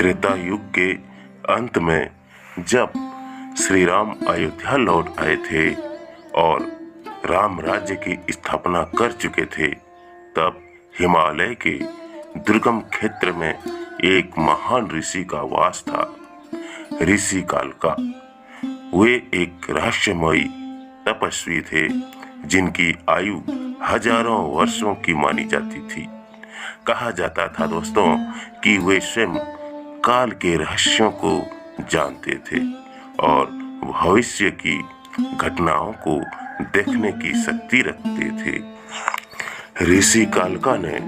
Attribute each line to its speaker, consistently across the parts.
Speaker 1: त्रेता युग के अंत में जब श्री राम अयोध्या लौट आए थे और राम राज्य की स्थापना कर चुके थे, तब हिमालय के दुर्गम क्षेत्र में एक महान ऋषि का वास था, ऋषि कालका। वे एक रहस्यमयी तपस्वी थे जिनकी आयु हजारों वर्षों की मानी जाती थी। कहा जाता था दोस्तों कि वे स्वयं काल के रहस्यों को जानते थे और भविष्य की घटनाओं को देखने की शक्ति रखते थे। ऋषि कालका ने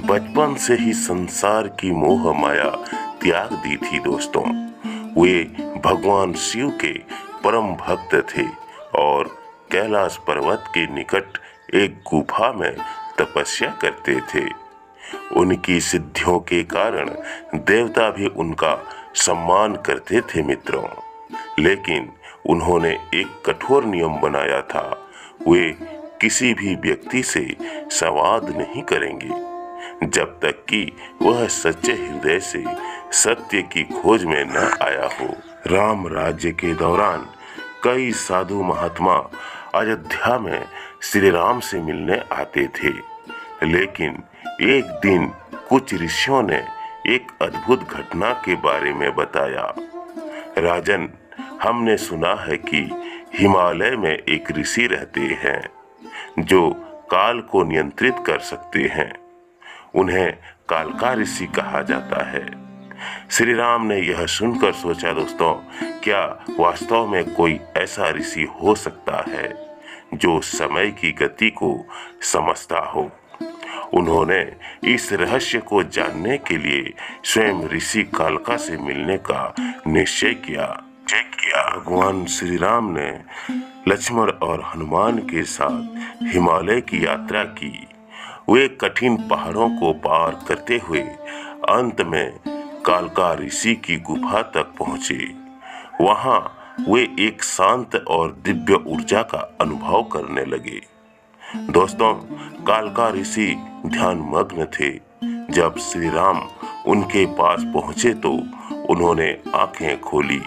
Speaker 1: बचपन से ही संसार की मोह माया त्याग दी थी दोस्तों। वे भगवान शिव के परम भक्त थे और कैलाश पर्वत के निकट एक गुफा में तपस्या करते थे। उनकी सिद्धियों के कारण देवता भी उनका सम्मान करते थे मित्रों, लेकिन उन्होंने एक कठोर नियम बनाया था, वे किसी भी व्यक्ति से संवाद नहीं करेंगे जब तक कि वह सच्चे हृदय से सत्य की खोज में न आया हो। राम राज्य के दौरान कई साधु महात्मा अयोध्या में श्री राम से मिलने आते थे, लेकिन एक दिन कुछ ऋषियों ने एक अद्भुत घटना के बारे में बताया। राजन, हमने सुना है कि हिमालय में एक ऋषि रहते हैं जो काल को नियंत्रित कर सकते हैं। उन्हें कालका ऋषि कहा जाता है। श्री राम ने यह सुनकर सोचा दोस्तों, क्या वास्तव में कोई ऐसा ऋषि हो सकता है जो समय की गति को समझता हो। उन्होंने इस रहस्य को जानने के लिए स्वयं ऋषि कालका से मिलने का निश्चय किया। भगवान श्री राम ने लक्ष्मण और हनुमान के साथ हिमालय की यात्रा की। वे कठिन पहाड़ों को पार करते हुए अंत में कालका ऋषि की गुफा तक पहुंचे। वहां वे एक शांत और दिव्य ऊर्जा का अनुभव करने लगे। दोस्तों, कालका ऋषि ध्यान मग्न थे। जब श्री राम उनके पास पहुंचे तो उन्होंने आंखें खोली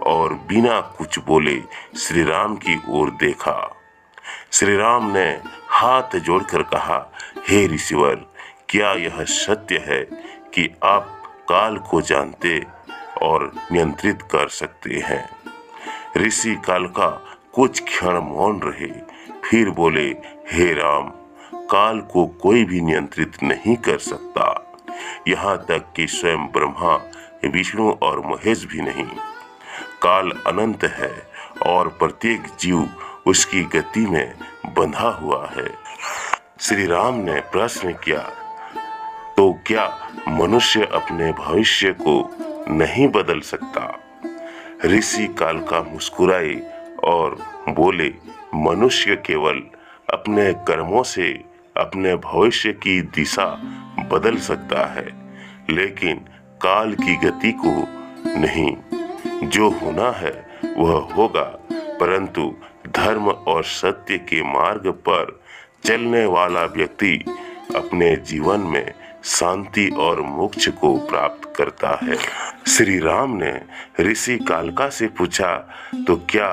Speaker 1: और बिना कुछ बोले श्री राम की ओर देखा। श्री राम ने हाथ जोड़कर कहा, हे ऋषिवर, क्या यह सत्य है कि आप काल को जानते और नियंत्रित कर सकते हैं? ऋषि कालका कुछ क्षण मौन रहे, फिर बोले, हे राम, काल को कोई भी नियंत्रित नहीं कर सकता, यहाँ तक कि स्वयं ब्रह्मा, विष्णु और महेश भी नहीं। काल अनंत है और प्रत्येक जीव उसकी गति में बंधा हुआ है। श्री राम ने प्रश्न किया, तो क्या मनुष्य अपने भविष्य को नहीं बदल सकता? ऋषि कालका मुस्कुराए और बोले, मनुष्य केवल अपने कर्मों से अपने भविष्य की दिशा बदल सकता है, लेकिन काल की गति को नहीं। जो होना है वह होगा, परंतु धर्म और सत्य के मार्ग पर चलने वाला व्यक्ति अपने जीवन में शांति और मोक्ष को प्राप्त करता है। श्री राम ने ऋषि कालका से पूछा, तो क्या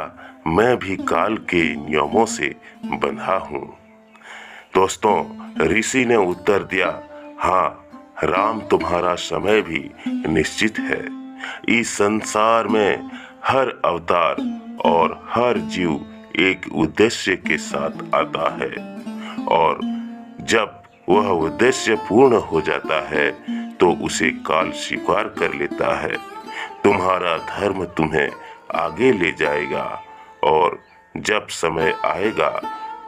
Speaker 1: मैं भी काल के नियमों से बंधा हूँ? दोस्तों, ऋषि ने उत्तर दिया, हाँ राम, तुम्हारा समय भी निश्चित है। इस संसार में हर अवतार और हर जीव एक उद्देश्य के साथ आता है और जब वह उद्देश्य पूर्ण हो जाता है तो उसे काल स्वीकार कर लेता है। तुम्हारा धर्म तुम्हें आगे ले जाएगा और जब समय आएगा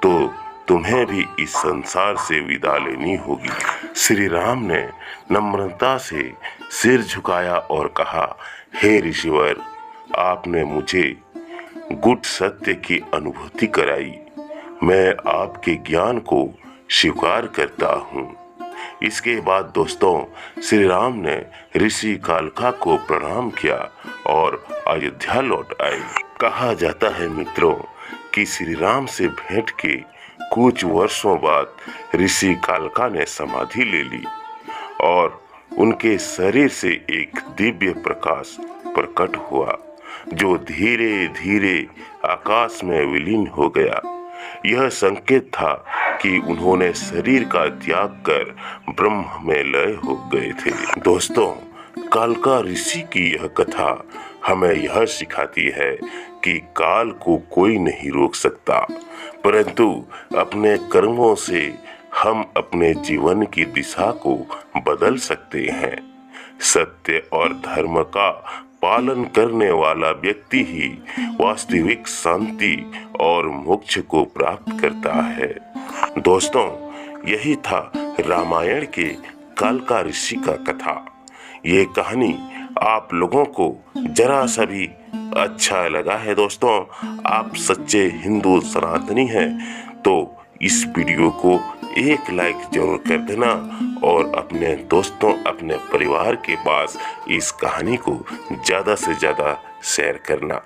Speaker 1: तो तुम्हें भी इस संसार से विदा लेनी होगी। श्री राम ने नम्रता से सिर झुकाया और कहा, हे ऋषिवर, आपने मुझे गुप्त सत्य की अनुभूति कराई। मैं आपके ज्ञान को स्वीकार करता हूँ। इसके बाद दोस्तों, श्री राम ने ऋषि कालका को प्रणाम किया और अयोध्या लौट आए। कहा जाता है मित्रों कि श्री राम से भेंट के कुछ वर्षों बाद ऋषि कालका ने समाधि ले ली और उनके शरीर से एक दिव्य प्रकाश प्रकट हुआ जो धीरे धीरे आकाश में विलीन हो गया। यह संकेत था कि उन्होंने शरीर का त्याग कर ब्रह्म में लय हो गए थे। दोस्तों, कालका ऋषि की यह कथा हमें यह सिखाती है कि काल को कोई नहीं रोक सकता, परंतु अपने कर्मों से हम अपने जीवन की दिशा को बदल सकते हैं। सत्य और धर्म का पालन करने वाला व्यक्ति ही वास्तविक शांति और मोक्ष को प्राप्त करता है। दोस्तों, यही था रामायण के कालका ऋषि का कथा। ये कहानी आप लोगों को जरा सा भी अच्छा लगा है दोस्तों, आप सच्चे हिंदू सनातनी हैं, तो इस वीडियो को एक लाइक जरूर कर देना और अपने दोस्तों, अपने परिवार के पास इस कहानी को ज़्यादा से ज़्यादा शेयर करना।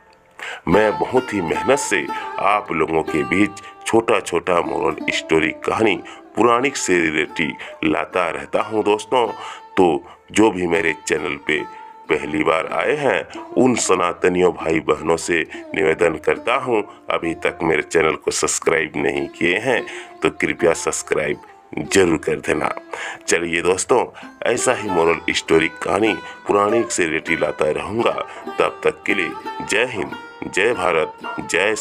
Speaker 1: मैं बहुत ही मेहनत से आप लोगों के बीच छोटा छोटा मोरल स्टोरी कहानी पौराणिक से रिलेटेड लाता रहता हूं दोस्तों। तो जो भी मेरे चैनल पे पहली बार आए हैं उन सनातनियों भाई बहनों से निवेदन करता हूं, अभी तक मेरे चैनल को सब्सक्राइब नहीं किए हैं तो कृपया सब्सक्राइब जरूर कर देना। चलिए दोस्तों, ऐसा ही मोरल स्टोरी कहानी पौराणिक से रिलेटेड लाता रहूंगा। तब तक के लिए जय हिंद, जय भारत, जय